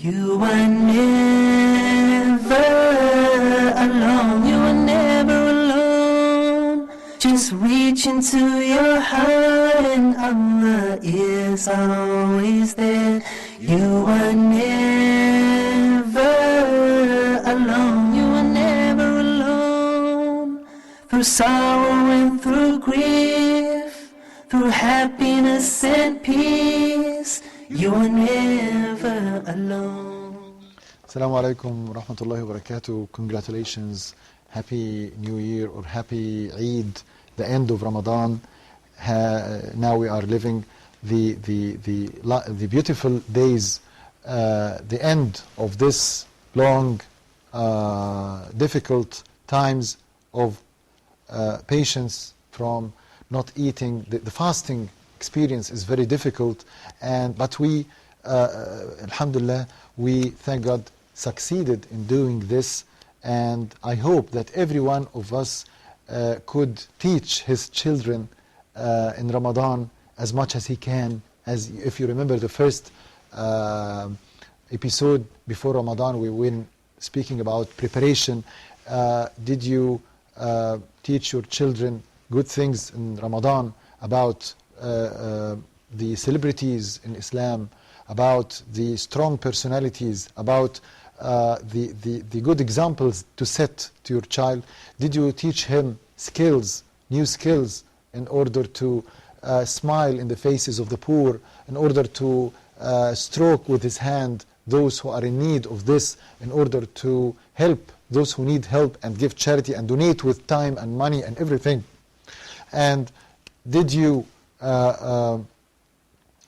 You are never alone. You are never alone. Just reach into your heart and Allah is always there. You are never alone. You are never alone. Through sorrow and through grief, through happiness and peace, you are never alone. Assalamu alaikum wa rahmatullahi wa barakatuh. Congratulations. Happy New Year or Happy Eid, the end of Ramadan. Now we are living the beautiful days, the end of this long, difficult times of patience from not eating. The fasting experience is very difficult, but we, alhamdulillah, we thank God succeeded in doing this, and I hope that every one of us could teach his children in Ramadan as much as he can. As if you remember the first episode before Ramadan, we were speaking about preparation. Did you teach your children good things in Ramadan about the celebrities in Islam, about the strong personalities, about the good examples to set to your child? Did you teach him skills, new skills, in order to smile in the faces of the poor, in order to stroke with his hand those who are in need of this, in order to help those who need help and give charity and donate with time and money and everything? And did you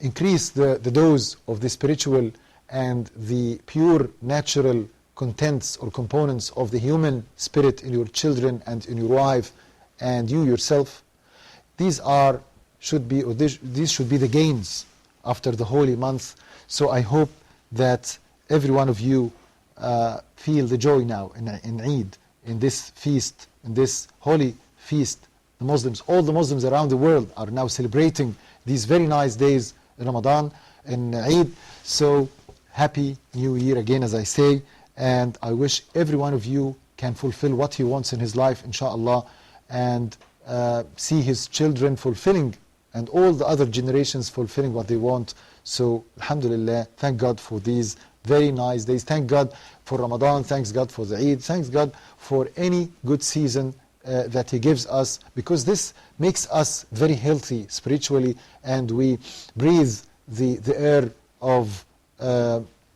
increase the dose of the spiritual and the pure natural contents or components of the human spirit in your children and in your wife and you yourself? These should be the gains after the holy month. So I hope that every one of you feel the joy now in Eid, in this feast, in this holy feast. The Muslims, all the Muslims around the world are now celebrating these very nice days in Ramadan and Eid. So Happy New Year again, as I say, and I wish every one of you can fulfill what he wants in his life, inshallah, and see his children fulfilling and all the other generations fulfilling what they want. So alhamdulillah, thank God for these very nice days. Thank God for Ramadan, thanks God for the Eid, thanks God for any good season that he gives us, because this makes us very healthy spiritually, and we breathe the air of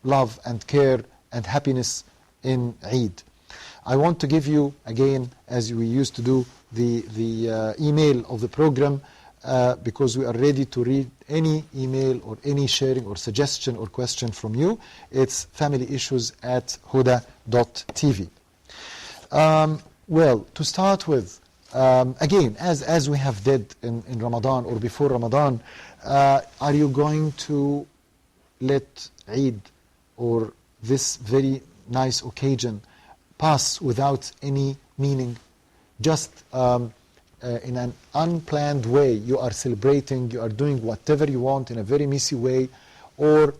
love and care and happiness in Eid. I want to give you again, as we used to do, the email of the program, because we are ready to read any email or any sharing or suggestion or question from you. It's familyissues@huda.tv. Well, to start with, again, as we have did in Ramadan or before Ramadan, are you going to let Eid or this very nice occasion pass without any meaning? Just in an unplanned way, you are celebrating, you are doing whatever you want in a very messy way, or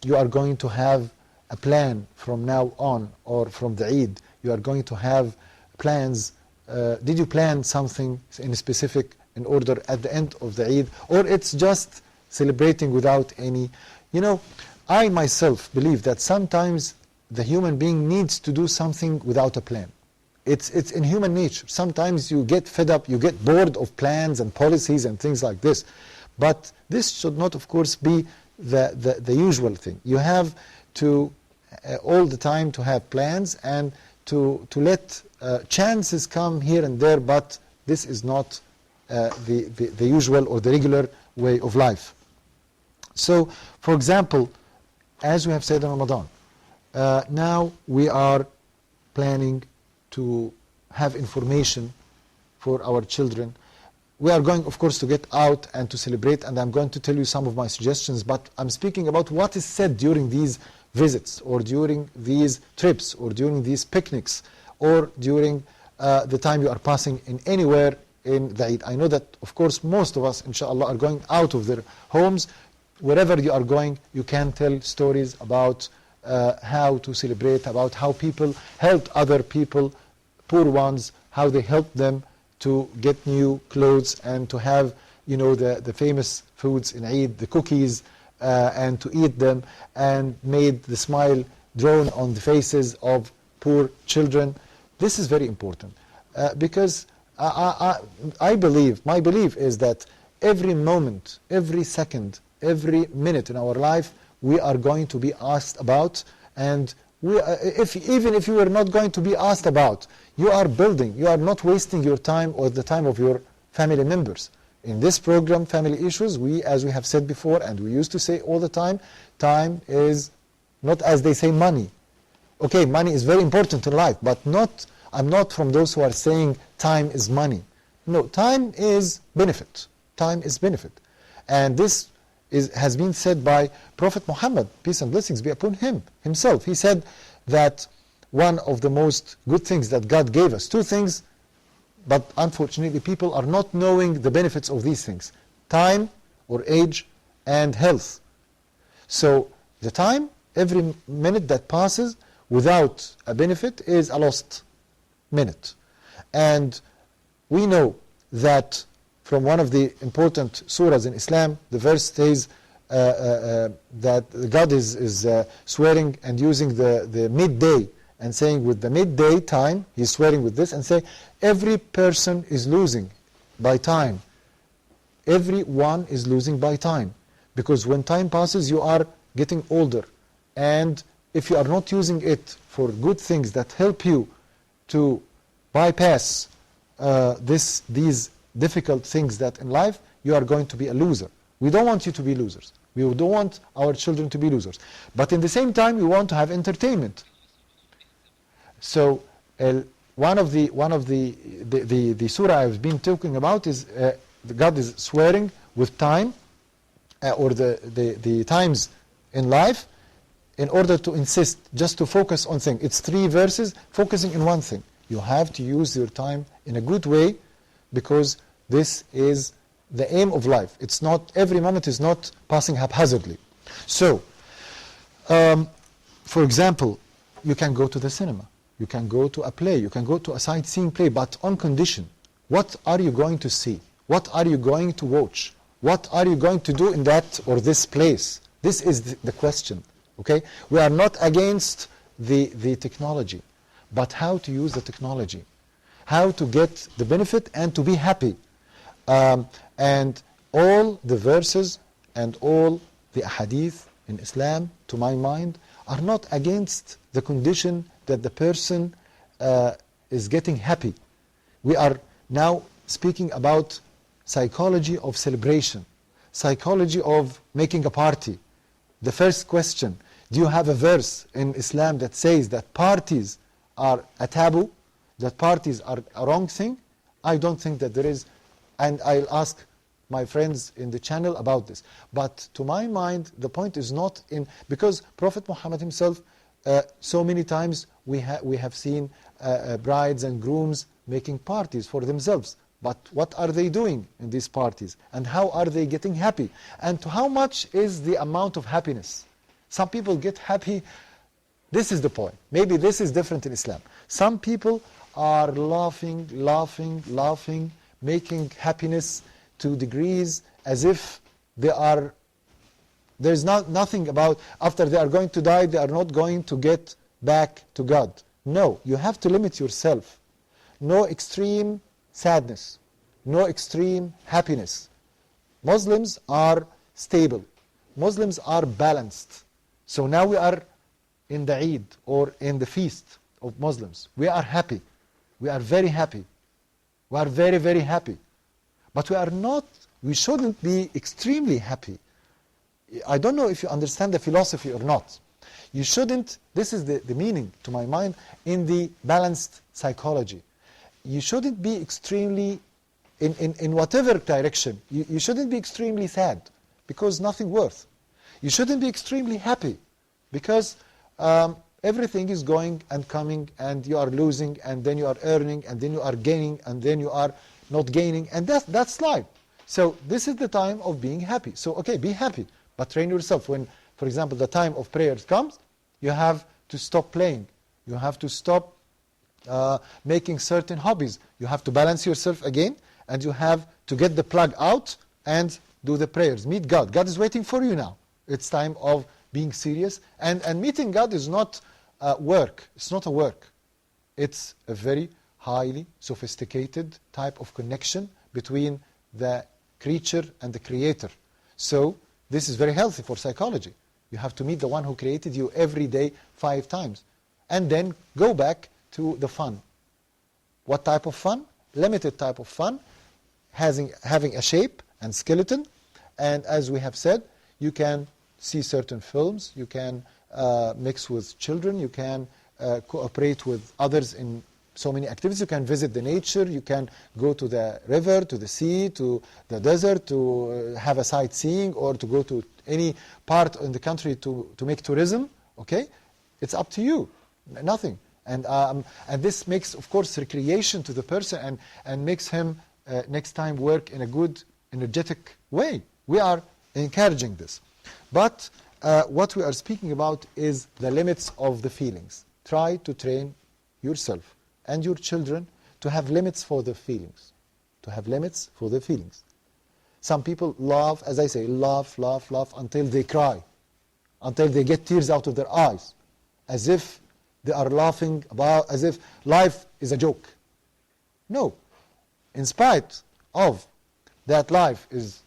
you are going to have a plan from now on, or from the Eid, you are going to have plans. Did you plan something in specific in order at the end of the Eid, or it's just celebrating without any? You know, I myself believe that sometimes the human being needs to do something without a plan. It's in human nature. Sometimes you get fed up, you get bored of plans and policies and things like this. But this should not, of course, be the usual thing. You have to all the time to have plans and to let chances come here and there, but this is not the usual or the regular way of life. So, for example, as we have said in Ramadan, now we are planning to have information for our children. We are going, of course, to get out and to celebrate, and I'm going to tell you some of my suggestions, but I'm speaking about what is said during these visits, or during these trips, or during these picnics, or during the time you are passing in anywhere in the Eid. I know that, of course, most of us, inshallah, are going out of their homes. Wherever you are going, you can tell stories about how to celebrate, about how people helped other people, poor ones, how they helped them to get new clothes and to have, the famous foods in Eid, the cookies, and to eat them, and made the smile drawn on the faces of poor children. This is very important because I believe, my belief is that every moment, every second, every minute in our life, we are going to be asked about, and even if you are not going to be asked about, you are building, you are not wasting your time or the time of your family members. In this program, Family Issues, as we have said before, and we used to say all the time is not, as they say, money. Okay, money is very important in life, but I'm not from those who are saying time is money. No, time is benefit. Time is benefit. And this has been said by Prophet Muhammad, peace and blessings be upon him himself. He said that one of the most good things that God gave us, two things, but unfortunately people are not knowing the benefits of these things: time or age and health. So the time, every minute that passes without a benefit is a lost minute. And we know that from one of the important surahs in Islam, the verse says that God is swearing and using the midday and saying with the midday time, he's swearing with this and say, every person is losing by time. Everyone is losing by time. Because when time passes, you are getting older. And if you are not using it for good things that help you to bypass these difficult things that in life, you are going to be a loser. We don't want you to be losers. We don't want our children to be losers. But in the same time, we want to have entertainment. So one of the surah I've been talking about is God is swearing with time or the times in life in order to insist just to focus on things. It's 3 verses focusing in one thing. You have to use your time in a good way, because this is the aim of life. It's not, every moment is not passing haphazardly. So, for example, you can go to the cinema, you can go to a play, you can go to a sightseeing play, but on condition. What are you going to see? What are you going to watch? What are you going to do in that or this place? This is the question. Okay? We are not against the technology, but how to use the technology, how to get the benefit and to be happy. And all the verses and all the ahadith in Islam, to my mind, are not against the condition that the person is getting happy. We are now speaking about psychology of celebration, psychology of making a party. The first question, do you have a verse in Islam that says that parties are a taboo, that parties are a wrong thing? I don't think that there is, and I'll ask my friends in the channel about this. But to my mind, the point is not in, because Prophet Muhammad himself, so many times we have seen brides and grooms making parties for themselves. But what are they doing in these parties? And how are they getting happy? And to how much is the amount of happiness? Some people get happy. This is the point. Maybe this is different in Islam. Some people are laughing, making happiness to degrees as if there's nothing about, after they are going to die, they are not going to get back to God. No, you have to limit yourself. No extreme sadness, no extreme happiness. Muslims are stable. Muslims are balanced. So now we are in the Eid or in the feast of Muslims. We are happy. We are very happy. We are very, very happy. But we shouldn't be extremely happy. I don't know if you understand the philosophy or not. You shouldn't, this is the meaning to my mind in the balanced psychology. You shouldn't be extremely, in whatever direction, you shouldn't be extremely sad, because nothing worth. You shouldn't be extremely happy, because everything is going and coming, and you are losing, and then you are earning, and then you are gaining, and then you are not gaining, and that's life. So this is the time of being happy. So okay, be happy, but train yourself. When, for example, the time of prayers comes, You have to stop playing. You have to stop making certain hobbies. You have to balance yourself again, and you have to get the plug out and do the prayers. Meet God. God is waiting for you now. It's time of being serious. And meeting God is not work. It's not a work. It's a very highly sophisticated type of connection between the creature and the creator. So this is very healthy for psychology. You have to meet the one who created you every day 5 times. And then go back to the fun. What type of fun? Limited type of fun, having a shape and skeleton. And as we have said, you can see certain films, you can mix with children, you can cooperate with others in so many activities. You can visit the nature, you can go to the river, to the sea, to the desert, to have a sightseeing, or to go to any part in the country to make tourism. Okay? It's up to you. Nothing. And this makes, of course, recreation to the person and makes him next time work in a good, energetic way. We are encouraging this. But what we are speaking about is the limits of the feelings. Try to train yourself and your children to have limits for their feelings. To have limits for their feelings. Some people laugh, as I say, laugh until they cry. Until they get tears out of their eyes. As if they are laughing about, as if life is a joke. No. In spite of that life is,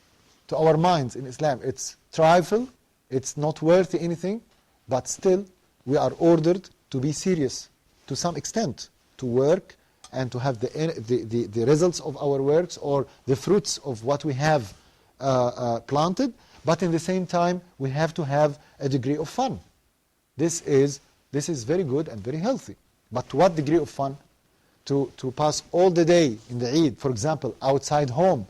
to our minds in Islam, it's trifle, it's not worth anything, but still we are ordered to be serious to some extent, to work and to have the results of our works or the fruits of what we have planted, but in the same time we have to have a degree of fun. This is very good and very healthy. But to what degree of fun? To pass all the day in the Eid, for example, outside home,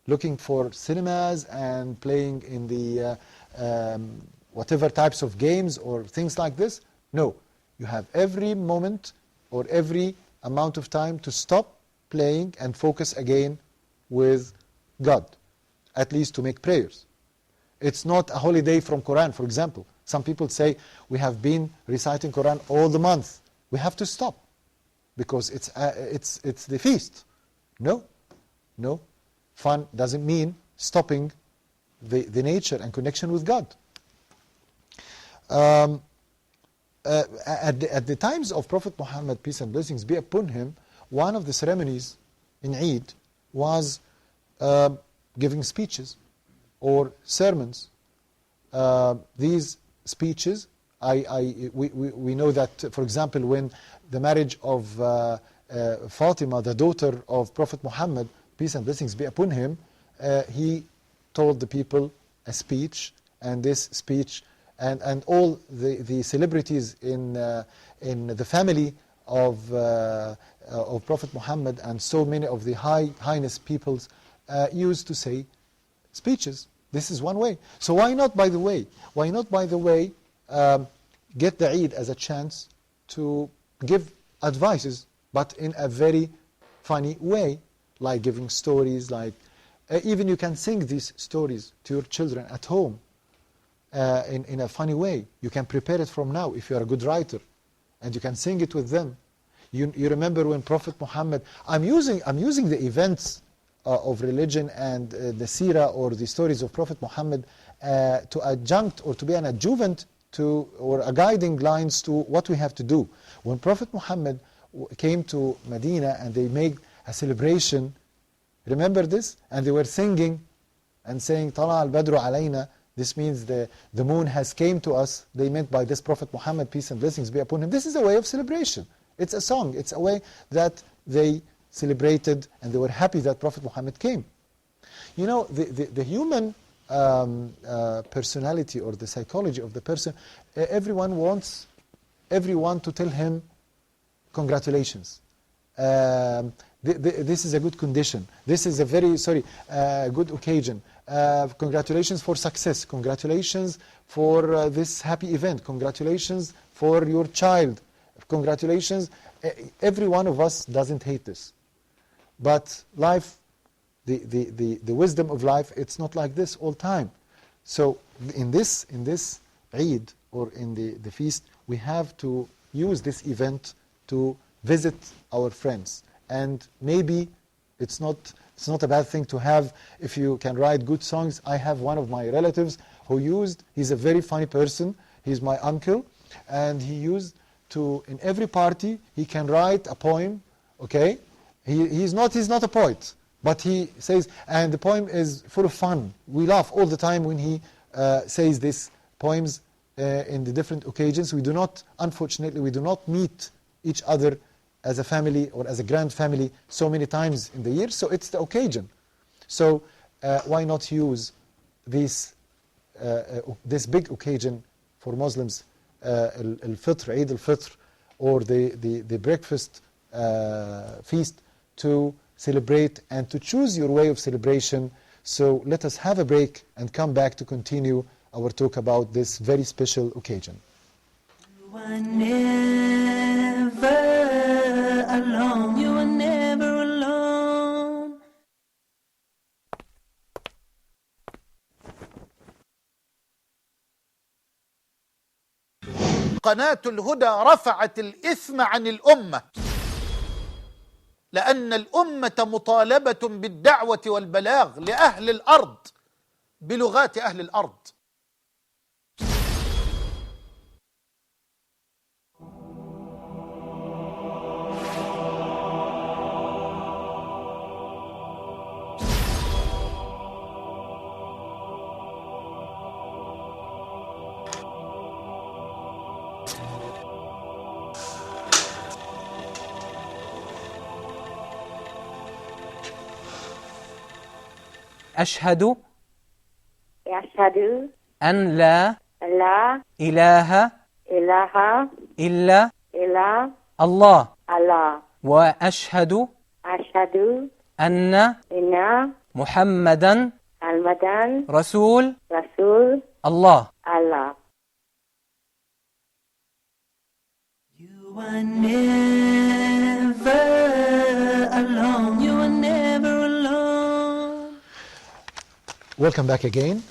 looking for cinemas and playing in the whatever types of games or things like this? No. You have every moment or every amount of time to stop playing and focus again with God, at least to make prayers. It's not a holiday from Quran, for example. Some people say, we have been reciting Quran all the month. We have to stop because it's the feast. No. Fun doesn't mean stopping the nature and connection with God. At the times of Prophet Muhammad, peace and blessings be upon him, one of the ceremonies in Eid was giving speeches or sermons. These speeches, we know that, for example, when the marriage of Fatima, the daughter of Prophet Muhammad, peace and blessings be upon him, he told the people a speech, and this speech and all the celebrities in the family of Prophet Muhammad and so many of the highness peoples used to say speeches. This is one way. So why not, by the way, get the Eid as a chance to give advices, but in a very funny way, like giving stories, like even you can sing these stories to your children at home in a funny way. You can prepare it from now if you are a good writer, and you can sing it with them. You remember when Prophet Muhammad, I'm using the events of religion and the seerah or the stories of Prophet Muhammad to adjunct or to be an adjuvant to, or a guiding lines to what we have to do. When Prophet Muhammad came to Medina and they made a celebration, remember this? And they were singing and saying, Tala al-Badru alayna. This means the moon has came to us. They meant by this Prophet Muhammad, peace and blessings be upon him. This is a way of celebration. It's a song. It's a way that they celebrated and they were happy that Prophet Muhammad came. You know, the human personality or the psychology of the person, everyone wants everyone to tell him congratulations. This is a good condition. This is a very, good occasion. Congratulations for success. Congratulations for this happy event. Congratulations for your child. Congratulations. Every one of us doesn't hate this. But life, the wisdom of life, it's not like this all time. So in this Eid, or in the feast, we have to use this event to visit our friends. And maybe it's not a bad thing to have, if you can write good songs. I have one of my relatives he's a very funny person, he's my uncle, and he used to, in every party, he can write a poem, okay? He's not a poet, but he says, and the poem is full of fun. We laugh all the time when he says these poems in the different occasions. Unfortunately, we do not meet each other as a family or as a grand family so many times in the year, so it's the occasion. So why not use this big occasion for Muslims, al-Fitr, Eid al-Fitr, or the breakfast feast, to celebrate and to choose your way of celebration. So let us have a break and come back to continue our talk about this very special occasion. You are never alone. You are never alone. قناة الهدى رفعت الإثم عن الأمة، لأن الأمة مطالبة بالدعوة والبلاغ لأهل الأرض بلغات أهل الأرض. أشهد أن لا إله إله إلا إلا الله الله وأشهد أشهد أن إن محمدا محمدا رسول رسول الله. الله. You are never alone. You are never alone. Welcome back again.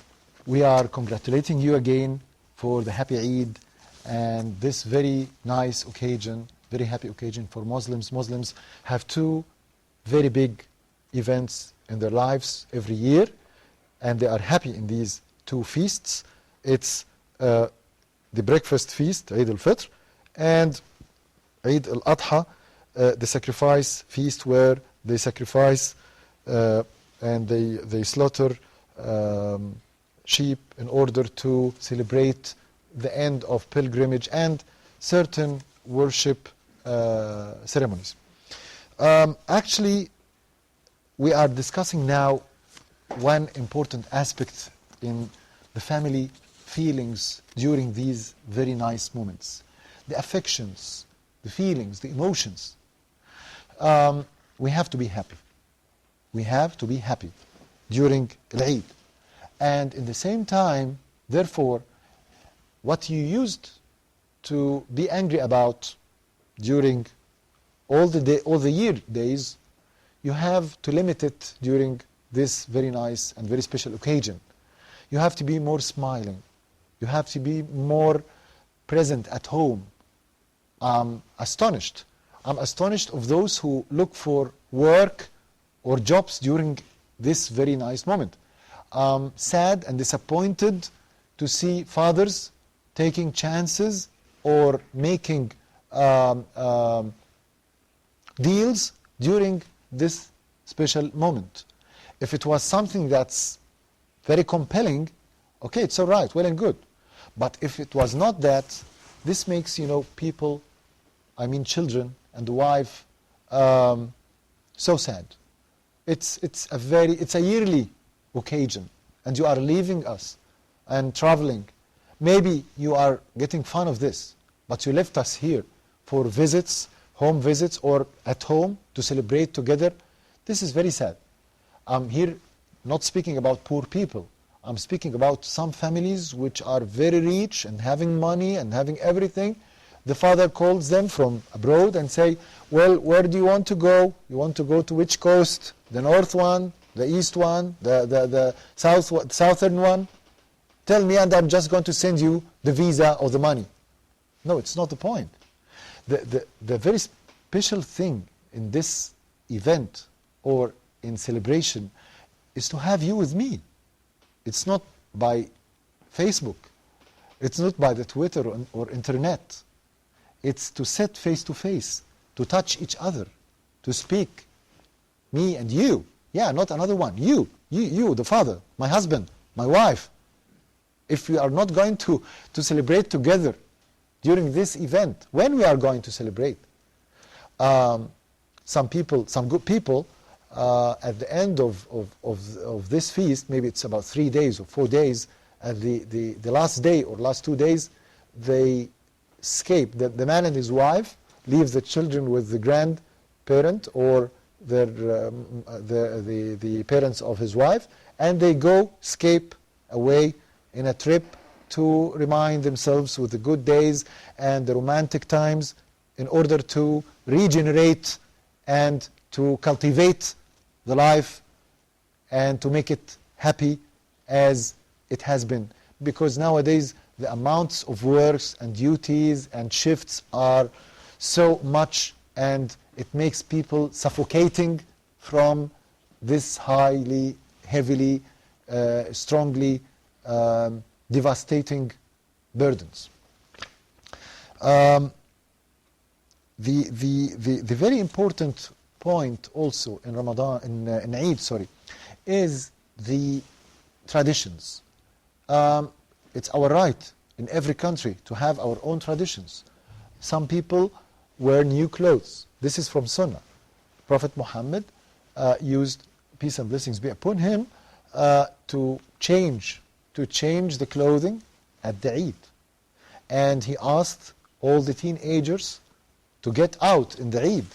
We are congratulating you again for the happy Eid and this very nice occasion, very happy occasion for Muslims. Muslims have two very big events in their lives every year, and they are happy in these two feasts. It's the breakfast feast, Eid al-Fitr, and Eid al-Adha, the sacrifice feast, where they sacrifice and they slaughter sheep in order to celebrate the end of pilgrimage and certain worship ceremonies. Actually, we are discussing now one important aspect in the family feelings during these very nice moments. The affections, the feelings, the emotions. We have to be happy. We have to be happy during Eid. And in the same time, therefore, what you used to be angry about during all the year days, you have to limit it during this very nice and very special occasion. You have to be more smiling. You have to be more present at home. I'm astonished. I'm astonished of those who look for work or jobs during this very nice moment. I'm sad and disappointed to see fathers taking chances or making deals during this special moment. If it was something that's very compelling, okay, it's all right, well and good. But if it was not that, this makes, people, children and the wife, so sad. It's a yearly occasion, and you are leaving us and traveling. Maybe you are getting fun of this, but you left us here for visits, home visits, or at home to celebrate together. This is very sad. I'm here not speaking about poor people. I'm speaking about some families which are very rich and having money and having everything. The father calls them from abroad and say, well, where do you want to go? You want to go to which coast? The north one, the east one, the southern one? Tell me and I'm just going to send you the visa or the money. No, it's not the point. The very special thing in this event or in celebration is to have you with me. It's not by Facebook. It's not by the Twitter or internet. It's to sit face to face, to touch each other, to speak. Me and you. Yeah, not another one. You, the father, my husband, my wife. If we are not going to celebrate together during this event, when we are going to celebrate? Some good people, at the end of this feast, maybe it's about 3 days or 4 days, at the last day or last 2 days, they escape. The man and his wife leave the children with the grandparent or the parents of his wife, and they go escape away in a trip to remind themselves with the good days and the romantic times in order to regenerate and to cultivate the life and to make it happy as it has been. Because nowadays the amounts of works and duties and shifts are so much, and it makes people suffocating from this highly, heavily, strongly devastating burdens. The very important point also in Ramadan, in Eid, is the traditions. It's our right in every country to have our own traditions. Some people wear new clothes. This is from Sunnah. Prophet Muhammad used, peace and blessings be upon him, to change the clothing at the Eid. And he asked all the teenagers to get out in the Eid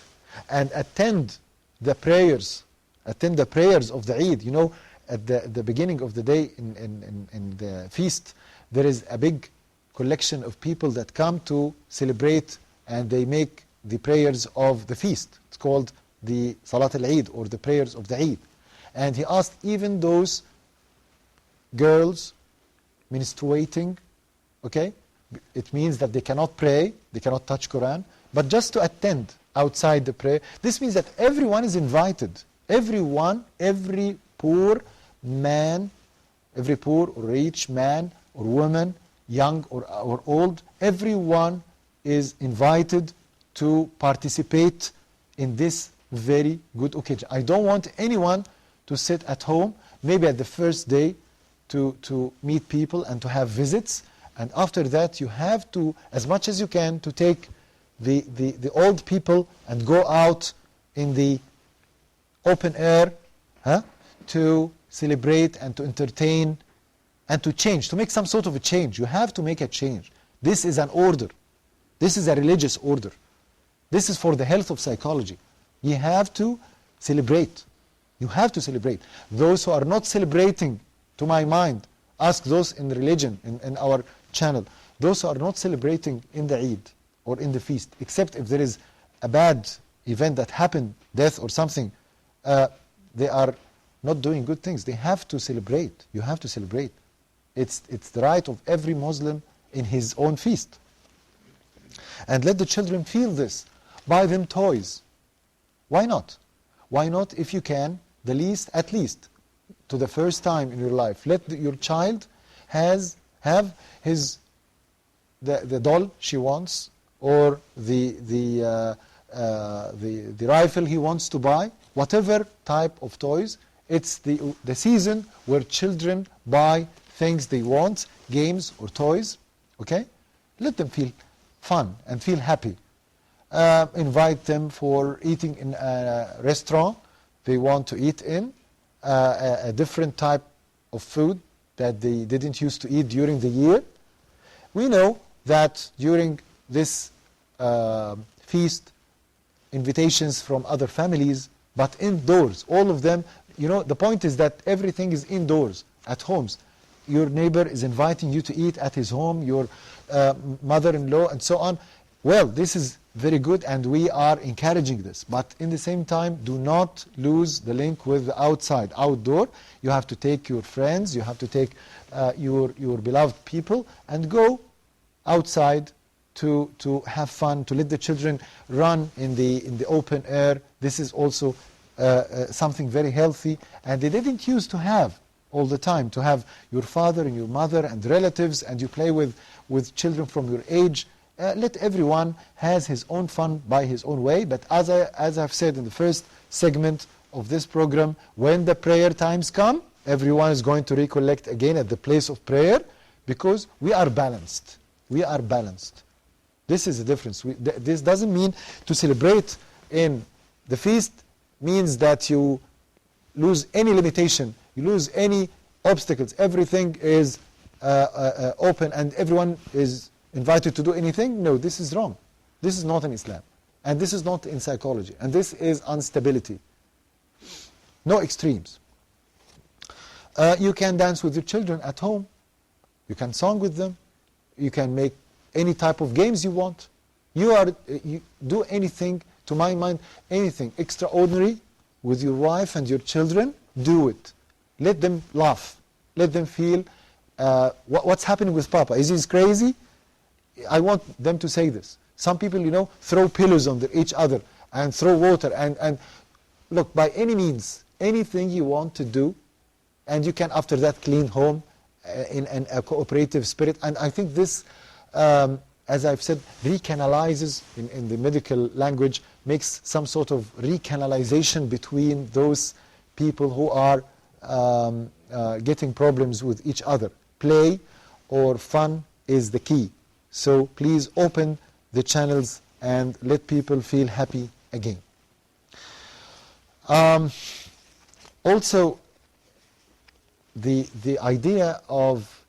and attend the prayers of the Eid. You know, at the beginning of the day in the feast, there is a big collection of people that come to celebrate, and they make the prayers of the feast. It's called the Salat al-Eid, or the prayers of the Eid. And he asked even those girls menstruating, okay, it means that they cannot pray, they cannot touch Quran, but just to attend outside the prayer. This means that everyone is invited. Everyone, every poor man, every poor or rich man or woman, young or old, everyone is invited to participate in this very good occasion. I don't want anyone to sit at home, maybe at the first day, to meet people and to have visits, and after that you have to, as much as you can, to take the old people and go out in the open air, to celebrate and to entertain and to change, to make some sort of a change. You have to make a change. This is an order. This is a religious order. This is for the health of psychology. You have to celebrate. You have to celebrate. Those who are not celebrating, to my mind, ask those in religion, in our channel, those who are not celebrating in the Eid or in the feast, except if there is a bad event that happened, death or something, they are not doing good things. They have to celebrate. You have to celebrate. It's the right of every Muslim in his own feast. And let the children feel this. Buy them toys. Why not? Why not, if you can, at least, to the first time in your life, let your child have the doll she wants, or the rifle he wants to buy, whatever type of toys. It's the season where children buy things they want, games or toys. Okay? Let them feel fun and feel happy. Invite them for eating in a restaurant they want to eat in, a different type of food that they didn't used to eat during the year. We know that during this feast, invitations from other families, but indoors, all of them, you know, the point is that everything is indoors, at homes. Your neighbor is inviting you to eat at his home, your mother-in-law, and so on. Well, this is very good and we are encouraging this. But in the same time, do not lose the link with the outside, outdoor. You have to take your friends, you have to take your beloved people and go outside to have fun, to let the children run in the open air. This is also something very healthy. And they didn't used to have all the time, to have your father and your mother and relatives and you play with children from your age. Let everyone has his own fun by his own way. But as I've said in the first segment of this program, when the prayer times come, everyone is going to recollect again at the place of prayer because we are balanced. We are balanced. This is the difference. This doesn't mean to celebrate in the feast means that you lose any limitation, you lose any obstacles. Everything is open and everyone is invited to do anything. No, this is wrong. This is not in Islam. And this is not in psychology. And this is instability. No extremes. You can dance with your children at home. You can song with them. You can make any type of games you want. You do anything, to my mind, anything extraordinary with your wife and your children, do it. Let them laugh. Let them feel what's happening with Papa. Is he crazy? I want them to say this. Some people, throw pillows on each other and throw water. And look, by any means, anything you want to do, and you can after that clean home in a cooperative spirit. And I think this, as I've said, recanalizes, in the medical language, makes some sort of recanalization between those people who are getting problems with each other. Play or fun is the key. So please open the channels and let people feel happy again. Also, the idea of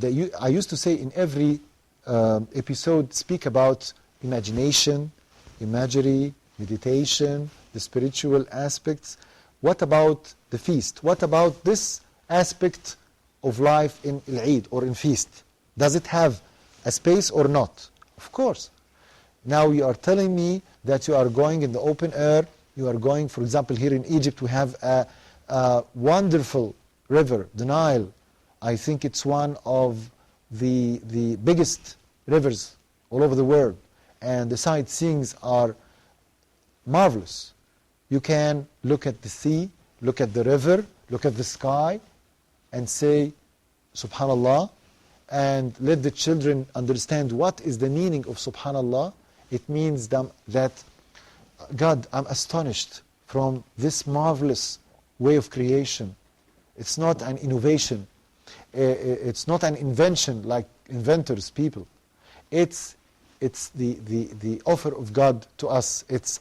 I used to say in every episode, speak about imagination, imagery, meditation, the spiritual aspects. What about the feast? What about this aspect of life in Eid or in feast? Does it have a space or not? Of course. Now you are telling me that you are going in the open air. You are going, for example, here in Egypt we have a wonderful river, the Nile. I think it's one of the biggest rivers all over the world. And the sightseeings are marvelous. You can look at the sea, look at the river, look at the sky, and say, Subhanallah, and let the children understand what is the meaning of Subhanallah. It means that, God, I'm astonished from this marvelous way of creation. It's not an innovation. It's not an invention like inventors, people. It's the offer of God to us. It's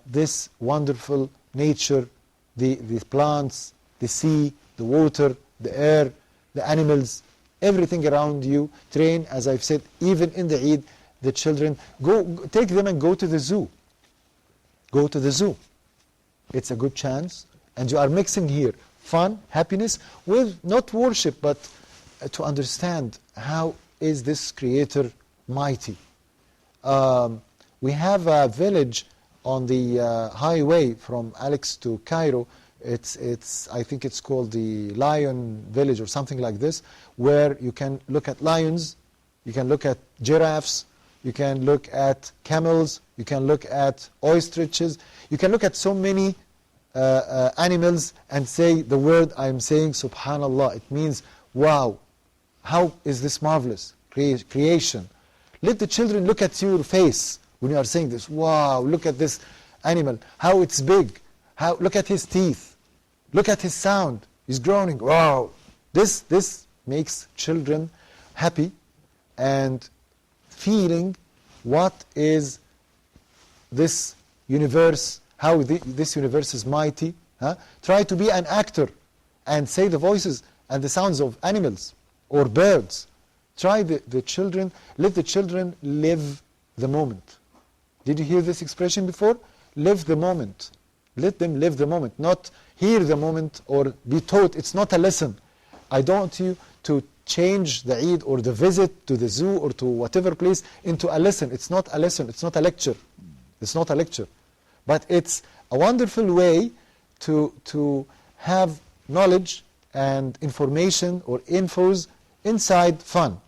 this wonderful nature, the plants, the sea, the water, the air, the animals, everything around you. Train, as I've said, even in the Eid, the children, take them and go to the zoo. Go to the zoo. It's a good chance. And you are mixing here fun, happiness, with not worship, but to understand how is this Creator mighty. We have a village on the highway from Alex to Cairo. I think it's called the Lion Village or something like this, where you can look at lions, you can look at giraffes, you can look at camels, you can look at ostriches, you can look at so many animals and say the word I'm saying, Subhanallah. It means, wow, how is this marvelous creation. Let the children look at your face when you are saying this. Wow, look at this animal, how it's big. Look at his teeth. Look at his sound. He's groaning. Wow. This makes children happy and feeling what is this universe, how this universe is mighty. Try to be an actor and say the voices and the sounds of animals or birds. Try the children, let the children live the moment. Did you hear this expression before? Live the moment. Let them live the moment, not hear the moment or be taught. It's not a lesson. I don't want you to change the Eid or the visit to the zoo or to whatever place into a lesson. It's not a lesson, it's not a lecture. It's not a lecture. But it's a wonderful way to have knowledge and information or infos inside fun.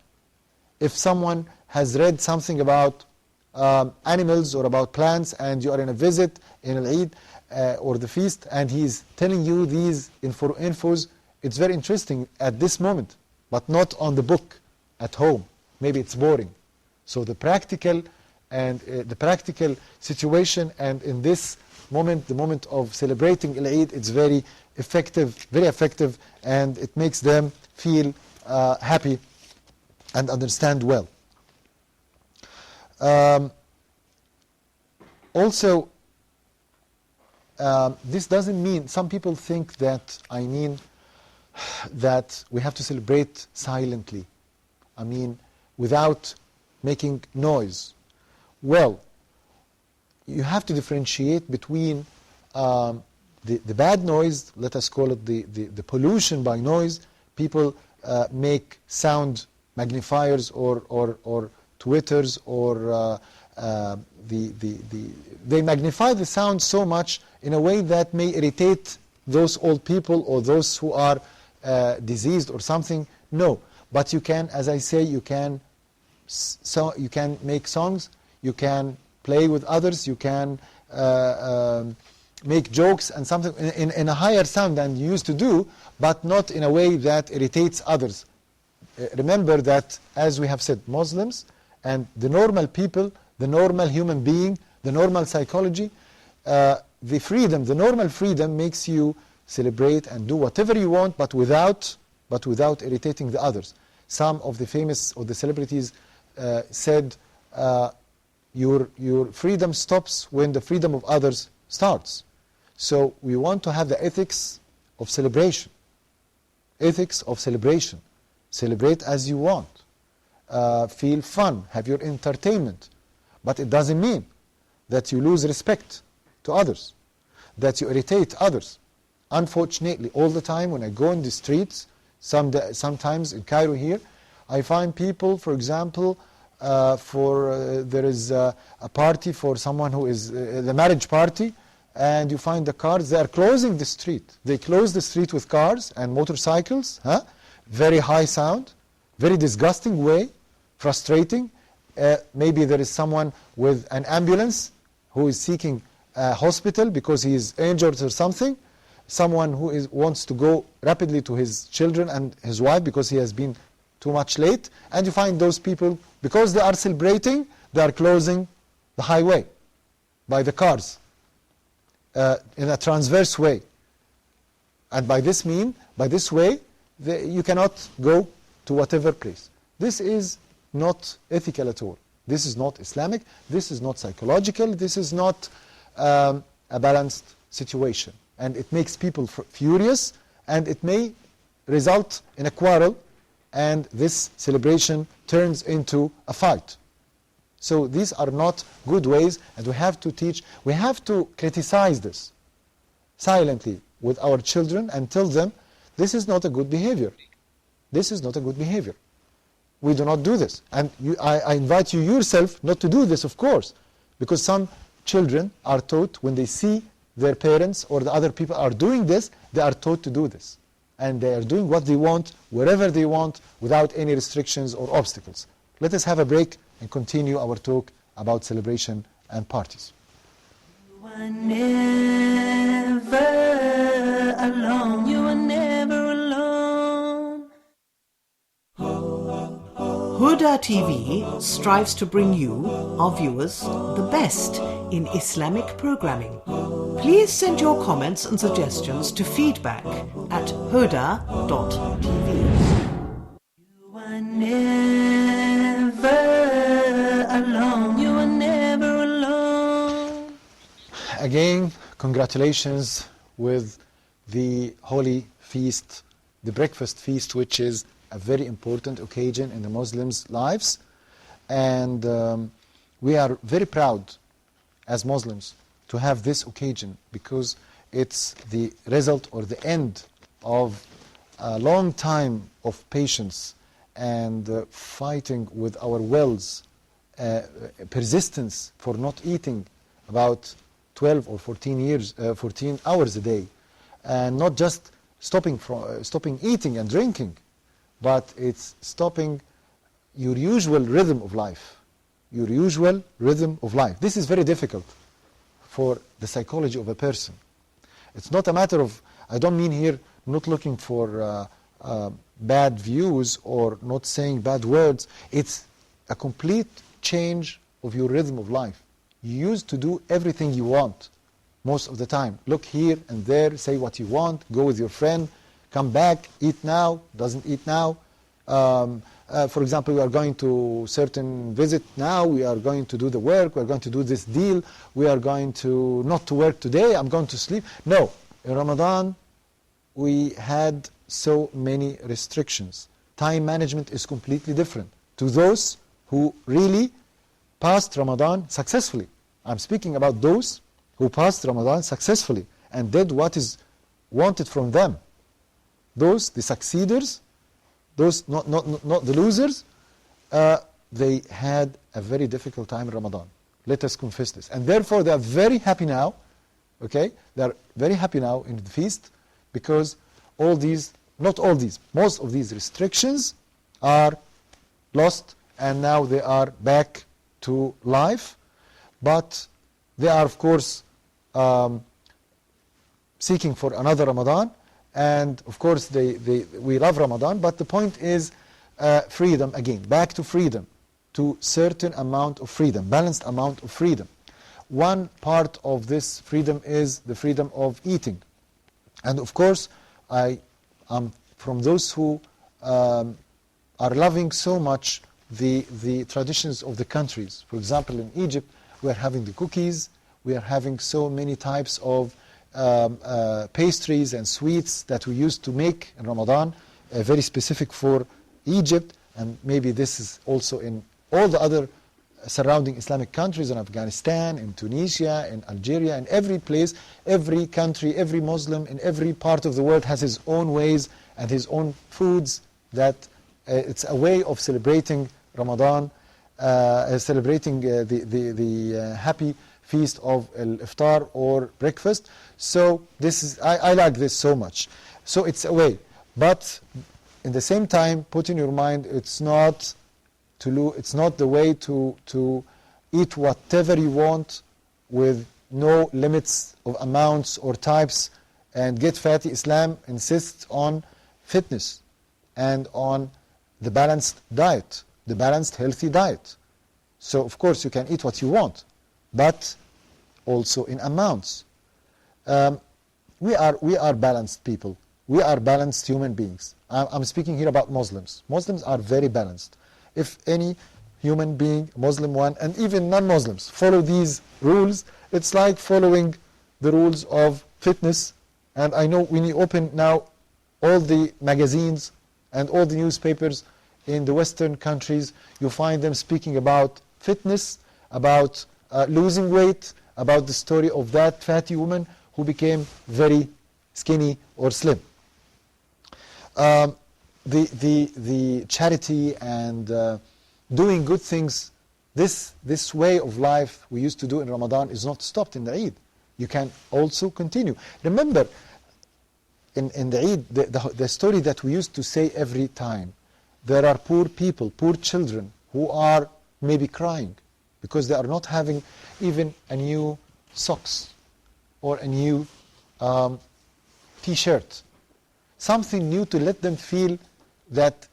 If someone has read something about animals or about plants and you are in a visit in Al-Eid or the feast and he's telling you these infos, it's very interesting at this moment, but not on the book at home. Maybe it's boring. So the practical and the practical situation, and in this moment, the moment of celebrating Al-Eid, it's very effective, and it makes them feel happy and understand well. Also, this doesn't mean, some people think that I mean that we have to celebrate silently. I mean, without making noise. Well, you have to differentiate between the bad noise, let us call it the pollution by noise. People make sound magnifiers or tweeters or they magnify the sound so much in a way that may irritate those old people or those who are diseased or something. No, but you can, as I say, you can make songs, you can play with others, you can make jokes and something in a higher sound than you used to do, but not in a way that irritates others. Remember that, as we have said, Muslims and the normal people, the normal human being, the normal psychology, the freedom, the normal freedom makes you celebrate and do whatever you want, but without irritating the others. Some of the famous or the celebrities said, your freedom stops when the freedom of others starts. So we want to have the ethics of celebration. Ethics of celebration. Celebrate as you want. Feel fun. Have your entertainment. But it doesn't mean that you lose respect to others, that you irritate others. Unfortunately, all the time when I go in the streets, sometimes in Cairo here, I find people, for example, there is a party for someone who is the marriage party, and you find the cars, they are closing the street. They close the street with cars and motorcycles, very high sound, very disgusting way, frustrating. Maybe there is someone with an ambulance who is seeking a hospital because he is injured or something. Someone who wants to go rapidly to his children and his wife because he has been too much late. And you find those people, because they are celebrating, they are closing the highway by the cars in a transverse way. And by this way, you cannot go to whatever place. This is not ethical at all. This is not Islamic. This is not psychological. This is not a balanced situation. And it makes people furious, and it may result in a quarrel, and this celebration turns into a fight. So these are not good ways, and we have to teach, we have to criticize this silently with our children and tell them, this is not a good behavior. This is not a good behavior. We do not do this. And I invite you yourself not to do this, of course, because some children are taught when they see their parents or the other people are doing this, they are taught to do this. And they are doing what they want, wherever they want, without any restrictions or obstacles. Let us have a break and continue our talk about celebration and parties. You are never alone. You are never alone. Huda TV strives to bring you, our viewers, the best in Islamic programming. Please send your comments and suggestions to feedback@huda.tv. You are never alone. You are never alone. Again, congratulations with the holy feast, the breakfast feast, which is a very important occasion in the Muslims' lives. And we are very proud as Muslims to have this occasion, because it's the result or the end of a long time of patience and fighting with our wills, persistence for not eating about 12 or 14 hours a day, and not just stopping eating and drinking, but it's stopping your usual rhythm of life. Your usual rhythm of life. This is very difficult for the psychology of a person. It's not a matter of, I don't mean here not looking for bad views or not saying bad words. It's a complete change of your rhythm of life. You used to do everything you want most of the time. Look here and there, say what you want, go with your friend, come back, eat now, doesn't eat now. For example, we are going to certain visit now, we are going to do the work, we are going to do this deal, we are going to not to work today, I'm going to sleep. No, in Ramadan we had so many restrictions. Time management is completely different to those who really passed Ramadan successfully. I'm speaking about those who passed Ramadan successfully and did what is wanted from them. Those, the succeeders, those not the losers, they had a very difficult time in Ramadan. Let us confess this. And therefore they are very happy now, okay? They are very happy now in the feast because all these, not all these, most of these restrictions are lost and now they are back to life. But they are, of course, seeking for another Ramadan. And of course, we love Ramadan, but the point is freedom again, back to freedom, to certain amount of freedom, balanced amount of freedom. One part of this freedom is the freedom of eating. And of course, I am from those who are loving so much the traditions of the countries. For example, in Egypt, we are having the cookies, we are having so many types of pastries and sweets that we used to make in Ramadan, very specific for Egypt, and maybe this is also in all the other surrounding Islamic countries, in Afghanistan, in Tunisia, in Algeria, in every place, every country, every Muslim in every part of the world has his own ways and his own foods that it's a way of celebrating Ramadan, celebrating the happy feast of iftar or breakfast. So this is, I like this so much. So it's a way, but in the same time, put in your mind, it's not the way to eat whatever you want with no limits of amounts or types and get fatty. Islam insists on fitness and on the balanced diet, the balanced healthy diet. So of course you can eat what you want, but also in amounts. We are balanced people. We are balanced human beings. I'm speaking here about Muslims. Muslims are very balanced. If any human being, Muslim one, and even non-Muslims follow these rules, it's like following the rules of fitness. And I know when you open now all the magazines and all the newspapers in the Western countries, you find them speaking about fitness, about losing weight, about the story of that fatty woman who became very skinny or slim. The charity and doing good things, this way of life we used to do in Ramadan is not stopped in the Eid. You can also continue. Remember, in the Eid, the story that we used to say every time, there are poor people, poor children who are maybe crying because they are not having even a new socks or a new t-shirt. Something new to let them feel that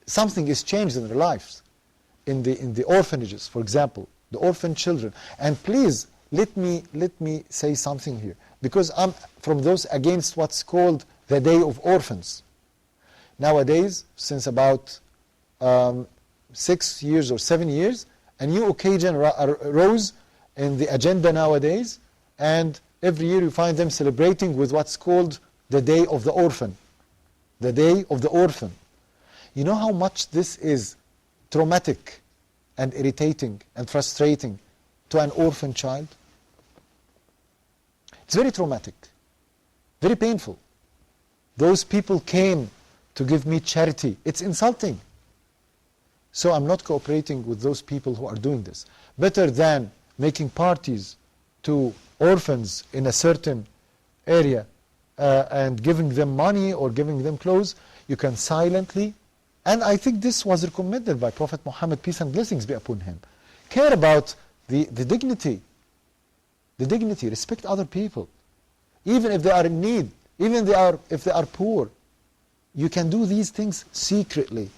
something is changed in their lives. In the orphanages, for example, the orphan children. And please, let me say something here, because I'm from those against what's called the Day of Orphans. Nowadays, since about 6 years or 7 years, a new occasion arose in the agenda nowadays, and every year you find them celebrating with what's called the Day of the Orphan. The Day of the Orphan. You know how much this is traumatic and irritating and frustrating to an orphan child? It's very traumatic, very painful. Those people came to give me charity. It's insulting. So I'm not cooperating with those people who are doing this. Better than making parties to orphans in a certain area and giving them money or giving them clothes, you can silently, and I think this was recommended by Prophet Muhammad, peace and blessings be upon him. Care about the dignity. The dignity, respect other people. Even if they are in need, even if they are poor, you can do these things secretly.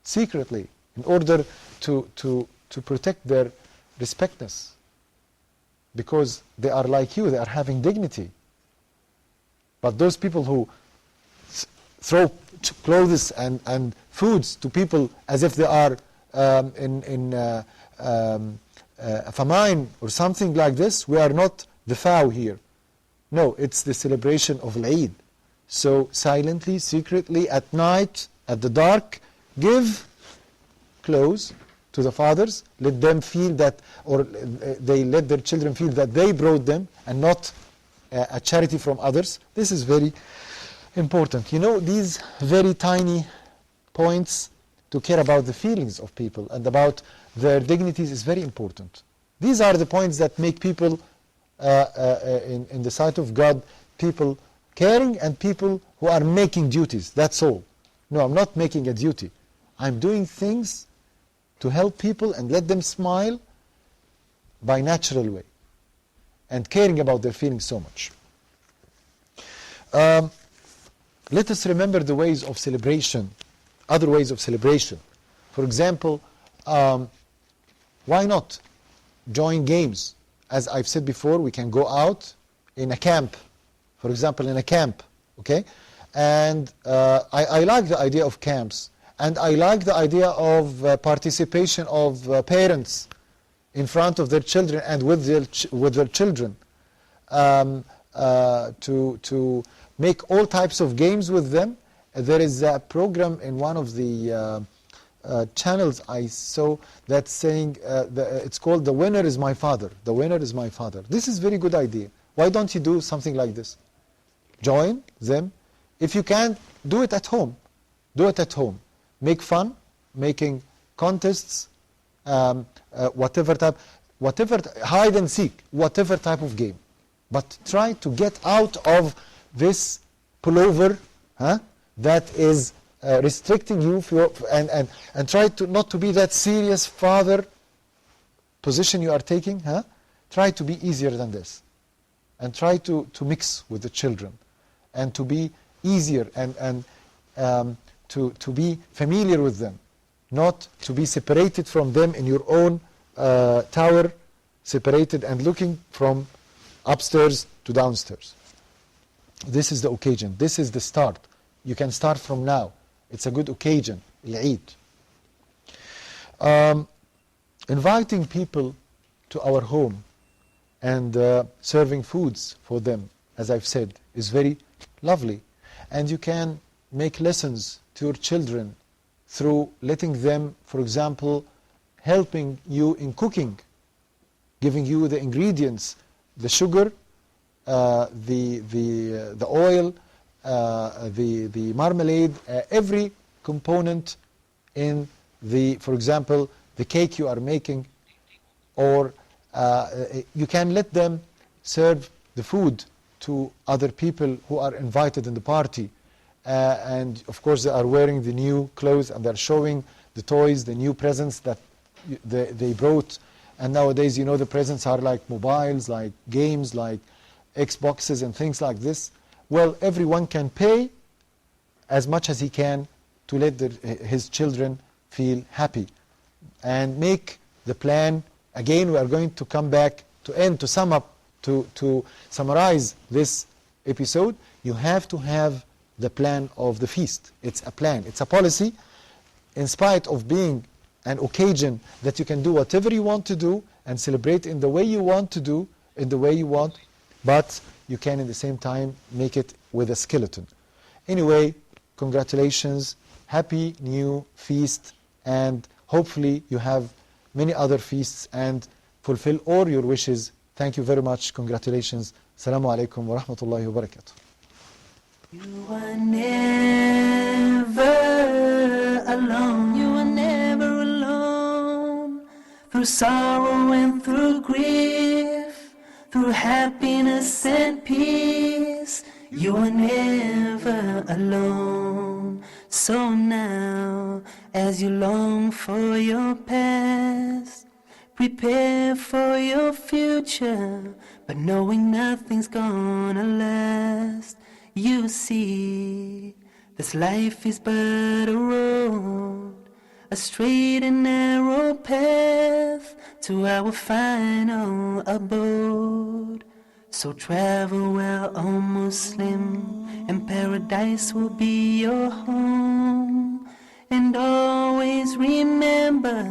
Secretly, in order to protect their respectness. Because they are like you, they are having dignity. But those people who throw clothes and foods to people as if they are in a famine or something like this, we are not the foul here. No, it's the celebration of Eid. So silently, secretly, at night, at the dark, give clothes to the fathers. Let them feel that, or they let their children feel that they brought them and not a charity from others. This is very important. You know, these very tiny points to care about the feelings of people and about their dignities is very important. These are the points that make people, in the sight of God, people caring and people who are making duties. That's all. No, I'm not making a duty. I'm doing things to help people and let them smile by natural way and caring about their feelings so much. Let us remember the ways of celebration, other ways of celebration. For example, why not join games? As I've said before, we can go out in a camp, for example, in a camp, okay? And I like the idea of camps, and I like the idea of participation of parents in front of their children and with their children to make all types of games with them. There is a program in one of the channels I saw that's saying, it's called The Winner is My Father. The Winner is My Father. This is a very good idea. Why don't you do something like this? Join them. If you can, do it at home. Do it at home. Make fun, making contests, whatever type, hide and seek, whatever type of game. But try to get out of this pullover that is restricting you and try to not to be that serious father position you are taking. Try to be easier than this. And try to mix with the children and to be easier and to be familiar with them, not to be separated from them in your own tower, separated and looking from upstairs to downstairs. This is the occasion. This is the start. You can start from now. It's a good occasion, Eid. Inviting people to our home and serving foods for them, as I've said, is very lovely. And you can make lessons to your children through letting them, for example, helping you in cooking, giving you the ingredients, the sugar, the oil, the marmalade, every component in the, for example, the cake you are making, or you can let them serve the food to other people who are invited in the party. And of course they are wearing the new clothes and they're showing the toys, the new presents that they brought. And nowadays, you know, the presents are like mobiles, like games, like Xboxes and things like this. Well, everyone can pay as much as he can to let his children feel happy. And make the plan. Again, we are going to come back to sum up, to summarize this episode. You have to have the plan of the feast. It's a plan. It's a policy. In spite of being an occasion that you can do whatever you want to do and celebrate in the way you want to do, in the way you want, but you can at the same time make it with a skeleton. Anyway, congratulations, happy new feast, and hopefully you have many other feasts and fulfill all your wishes. Thank you very much. Congratulations. Assalamu alaikum wa rahmatullahi wa barakatuh. You are never alone. You are never through sorrow and through grief, through happiness and peace. You are never alone. So now, as you long for your past, prepare for your future, but knowing nothing's gonna last. You see, this life is but a road, a straight and narrow path to our final abode. So travel well, O Muslim, and paradise will be your home. And always remember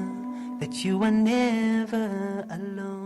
that you are never alone.